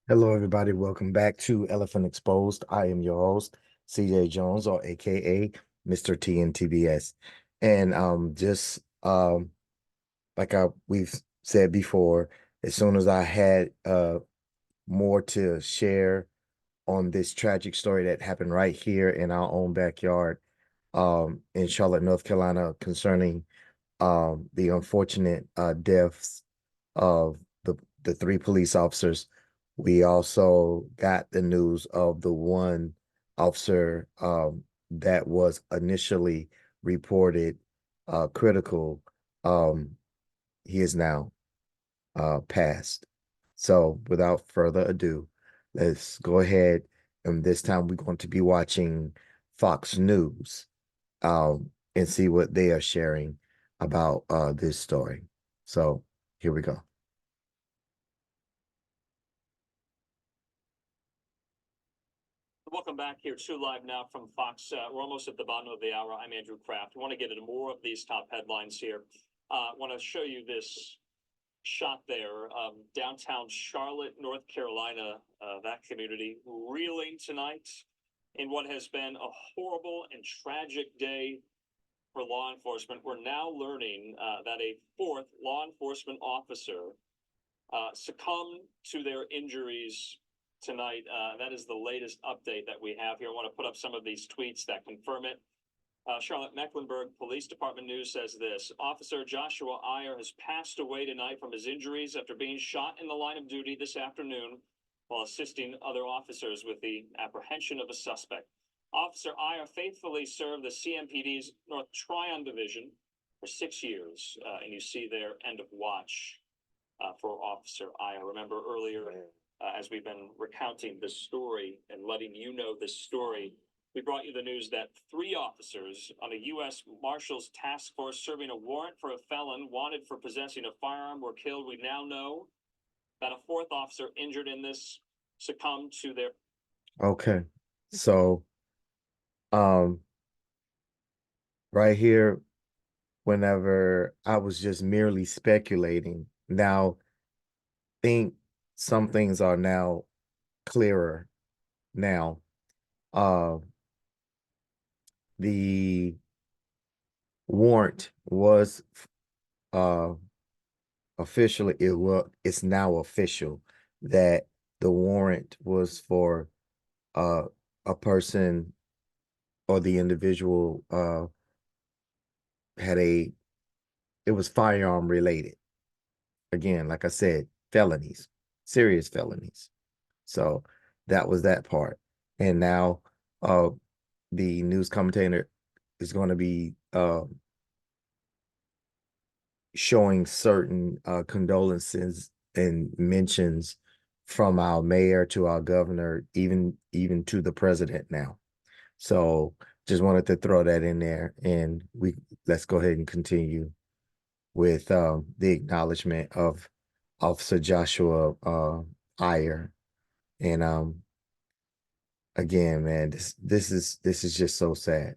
Hello, everybody. Welcome back to Elephant Exposed. I am your host, CJ Jones, or AKA Mr. TNTBS. And just like we've said before, as soon as I had more to share on this tragic story that happened right here in our own backyard, in Charlotte, North Carolina, concerning the unfortunate deaths of the three police officers. We also got the news of the one officer that was initially reported critical. Um, he is now passed. So without further ado, let's go ahead. And this time we're going to be watching Fox News and see what they are sharing about this story. So here we go. Welcome back here to Live Now from Fox. We're almost at the bottom of the hour. I'm Andrew Kraft. I want to get into more of these top headlines here. I want to show you this shot there of downtown Charlotte, North Carolina, that community reeling tonight in what has been a horrible and tragic day for law enforcement. We're now learning that a fourth law enforcement officer succumbed to their injuries tonight. That is the latest update that we have here. I want to put up some of these tweets that confirm it. Charlotte Mecklenburg Police Department News says this: Officer Joshua Iyer has passed away tonight from his injuries after being shot in the line of duty this afternoon while assisting other officers with the apprehension of a suspect. Officer Iyer faithfully served the CMPD's North Tryon Division for 6 years, and you see there end of watch for Officer Iyer. Remember earlier, as we've been recounting this story and letting you know this story, we brought you the news that 3 officers on a U.S. Marshals task force serving a warrant for a felon wanted for possessing a firearm were killed. We now know that a 4th officer injured in this succumbed to their. Okay. So um right here, whenever I was just merely speculating, now think some things are now clearer now. Uh the warrant was uh officially it's now official that the warrant was for uh a person or the individual had it was firearm related. Again, like I said, felonies, serious felonies. So that was that part. And now uh the news commentator is going to be showing certain condolences and mentions from our mayor to our governor, even to the president now. So just wanted to throw that in there, and let's go ahead and continue with the acknowledgement of Officer Joshua Iyer. And again, man, this is just so sad.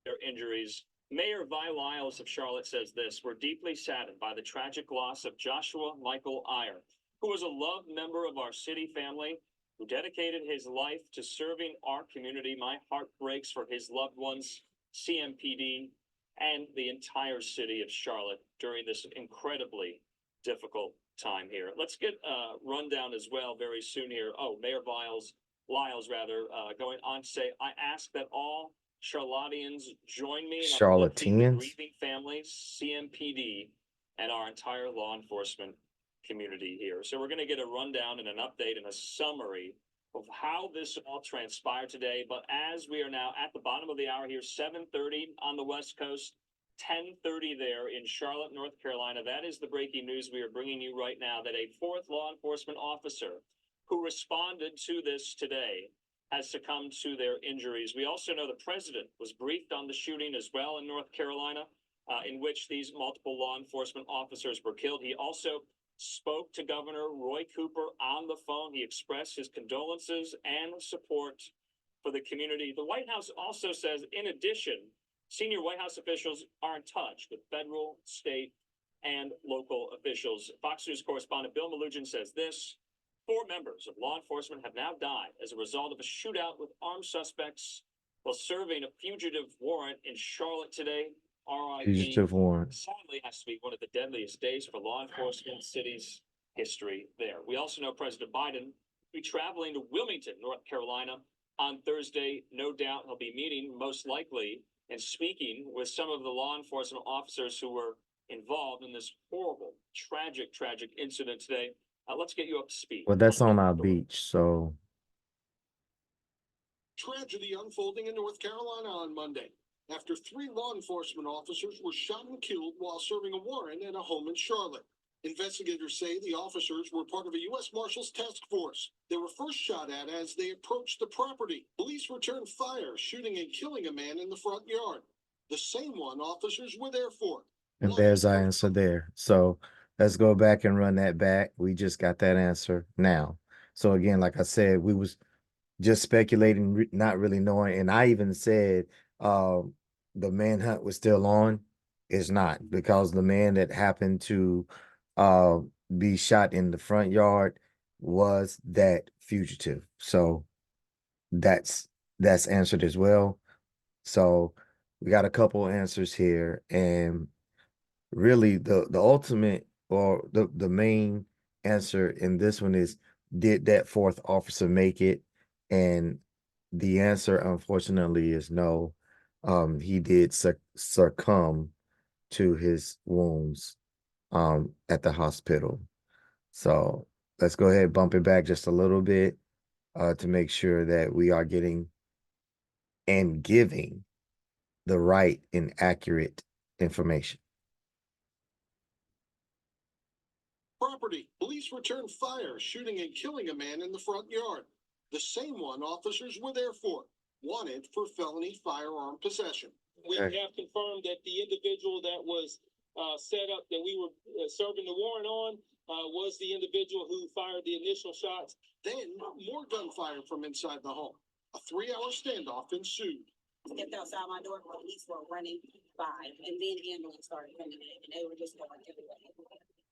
Their injuries. Mayor Vi Lyles of Charlotte says this: We're deeply saddened by the tragic loss of Joshua Michael Iyer, who was a loved member of our city family, who dedicated his life to serving our community. My heart breaks for his loved ones, CMPD, and the entire city of Charlotte during this incredibly difficult time here. Let's get a rundown as well very soon here. Oh, Mayor Lyles rather, going on to say, I ask that all Charlottians join me in uplifting the Charlotteans. grieving families, CMPD, and our entire law enforcement community here. So we're going to get a rundown and an update and a summary of how this all transpired today. But as we are now at the bottom of the hour here, 7:30 on the West Coast, 10:30 there in Charlotte, North Carolina. That is the breaking news we are bringing you right now, that a 4th law enforcement officer who responded to this today has succumbed to their injuries. We also know the president was briefed on the shooting as well in North Carolina, in which these multiple law enforcement officers were killed. He also spoke to Governor Roy Cooper on the phone. He expressed his condolences and support for the community. The White House also says, in addition, senior White House officials are in touch with federal, state, and local officials. Fox News correspondent Bill Malugin says this: 4 members of law enforcement have now died as a result of a shootout with armed suspects while serving a fugitive warrant in Charlotte today. RIP. Fugitive warrant. Sadly, has to be one of the deadliest days for law enforcement city's history there. We also know President Biden will be traveling to Wilmington, North Carolina on Thursday. No doubt he'll be meeting, most likely, and speaking with some of the law enforcement officers who were involved in this horrible, tragic incident today. Let's get you up to speed. Well, that's on our beach, so Tragedy unfolding in North Carolina on Monday after 3 law enforcement officers were shot and killed while serving a warrant at a home in Charlotte. Investigators say the officers were part of a U.S. Marshals task force. They were first shot at as they approached the property. Police returned fire, shooting and killing a man in the front yard. The same one officers were there for. and there's our answer there. So let's go back and run that back. We just got that answer now. So again, like I said, we was just speculating, not really knowing. And I even said the manhunt was still on. It's not, because the man that happened to uh be shot in the front yard was that fugitive. So that's answered as well. So we got a couple answers here, and really the ultimate, or the main answer in this one is, did that 4th officer make it? And the answer, unfortunately, is no. He did succumb to his wounds at the hospital. So let's go ahead and bump it back just a little bit to make sure that we are getting and giving the right and accurate information. Property. Police returned fire, shooting and killing a man in the front yard. The same one officers were there for, wanted for felony firearm possession. We Okay. have confirmed that the individual that was set up, that we were serving the warrant on, was the individual who fired the initial shots. Then more gunfire from inside the home. A 3-hour standoff ensued. Stepped outside my door, police were running by, and then ambulance started coming in, and they were just going everywhere.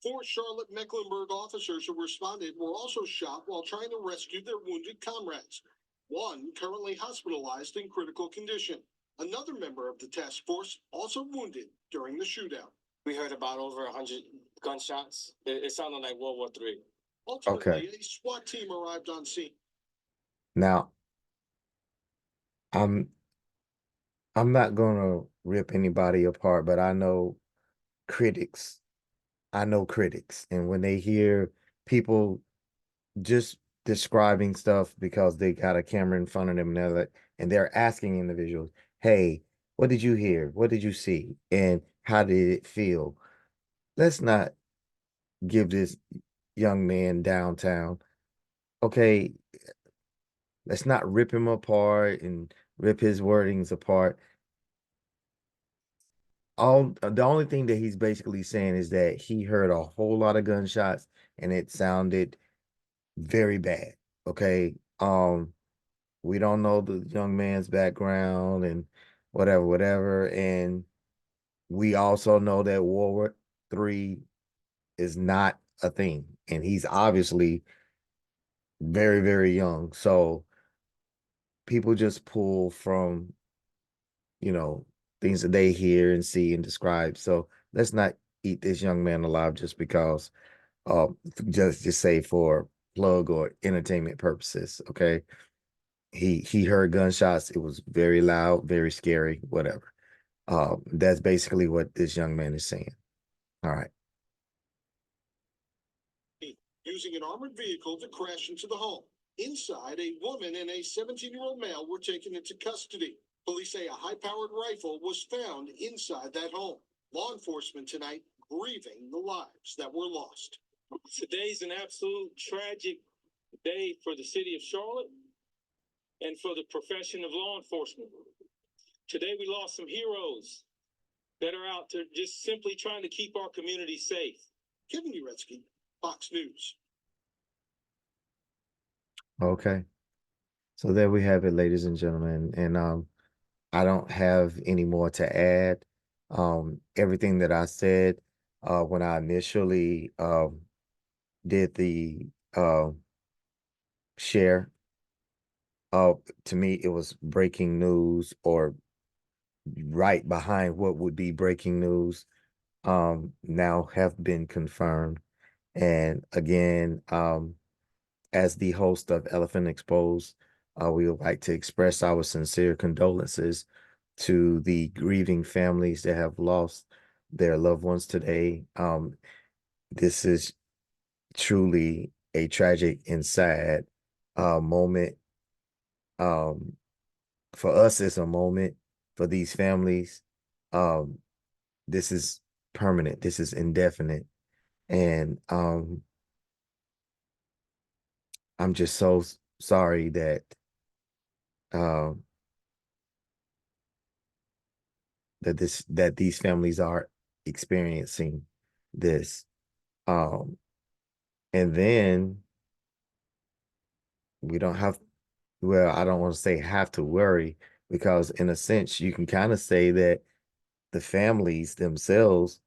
4 Charlotte Mecklenburg officers who responded were also shot while trying to rescue their wounded comrades. One currently hospitalized in critical condition. Another member of the task force also wounded during the shootout. We heard about over 100 gunshots. It sounded like World War III. Ultimately, a SWAT team arrived on scene. Now, I'm not gonna rip anybody apart, but I know critics. And when they hear people just describing stuff because they got a camera in front of them, and they're asking individuals, hey, what did you hear? What did you see? And how did it feel? Let's not give this young man downtown, okay, let's not rip him apart and rip his wordings apart. The only thing that he's basically saying is that he heard a whole lot of gunshots and it sounded very bad. Okay. We don't know the young man's background and whatever. And we also know that World War III is not a thing. And he's obviously very, very young. So people just pull from, things that they hear and see and describe. So let's not eat this young man alive just because, just say for plug or entertainment purposes. Okay. He heard gunshots. It was very loud, very scary, whatever. That's basically what this young man is saying. All right. Using an armored vehicle to crash into the home. Inside, a woman and a 17-year-old male were taken into custody. Police say a high-powered rifle was found inside that home. Law enforcement tonight grieving the lives that were lost. Today's an absolute tragic day for the city of Charlotte and for the profession of law enforcement. Today we lost some heroes that are out to just simply trying to keep our community safe. Kevin Uretsky, Fox News. Okay. So there we have it, ladies and gentlemen. And I don't have any more to add. Everything that I said when I initially did the share, to me it was breaking news or right behind what would be breaking news, now have been confirmed. And again, as the host of Elephant Exposed, we would like to express our sincere condolences to the grieving families that have lost their loved ones today. This is truly a tragic and sad moment. For us, it's a moment. For these families, um, this is permanent. This is indefinite. And I'm just so sorry that um that these families are experiencing this. Um and then we don't have, well, I don't want to say have to worry, because in a sense you can kind of say that the families themselves,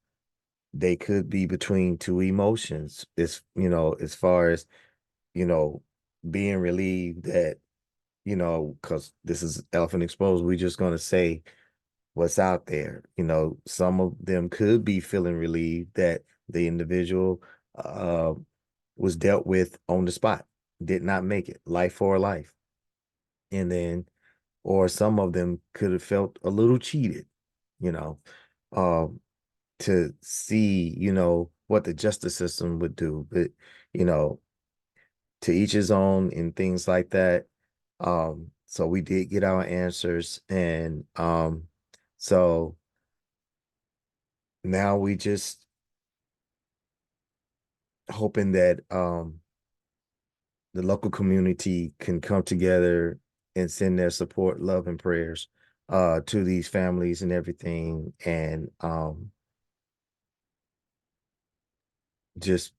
they could be between two emotions. It's, as far as, you know, being relieved that, because this is Elephant Exposed, we're just going to say what's out there. Some of them could be feeling relieved that the individual uh, was dealt with on the spot, did not make it, life for life. And then, or some of them could have felt a little cheated, you know, uh, to see, what the justice system would do. But, you know, to each his own and things like that. So we did get our answers. And so now we just hoping that the local community can come together and send their support, love, and prayers to these families and everything. And just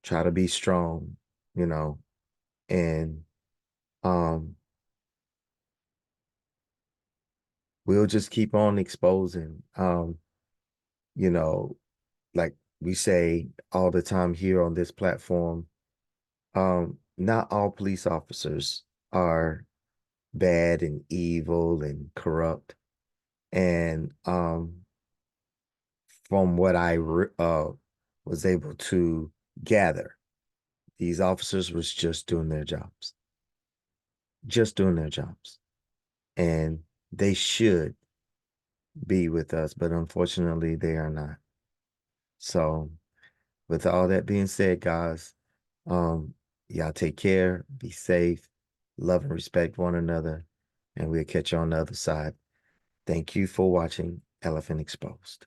try to be strong, you know, and um we'll just keep on exposing, you know, like we say all the time here on this platform, not all police officers are bad and evil and corrupt. And from what I was able to gather, these officers was just doing their jobs, just doing their jobs. And they should be with us, but unfortunately they are not. So with all that being said, guys, um, y'all take care, be safe, love and respect one another, and we'll catch you on the other side. Thank you for watching Elephant Exposed.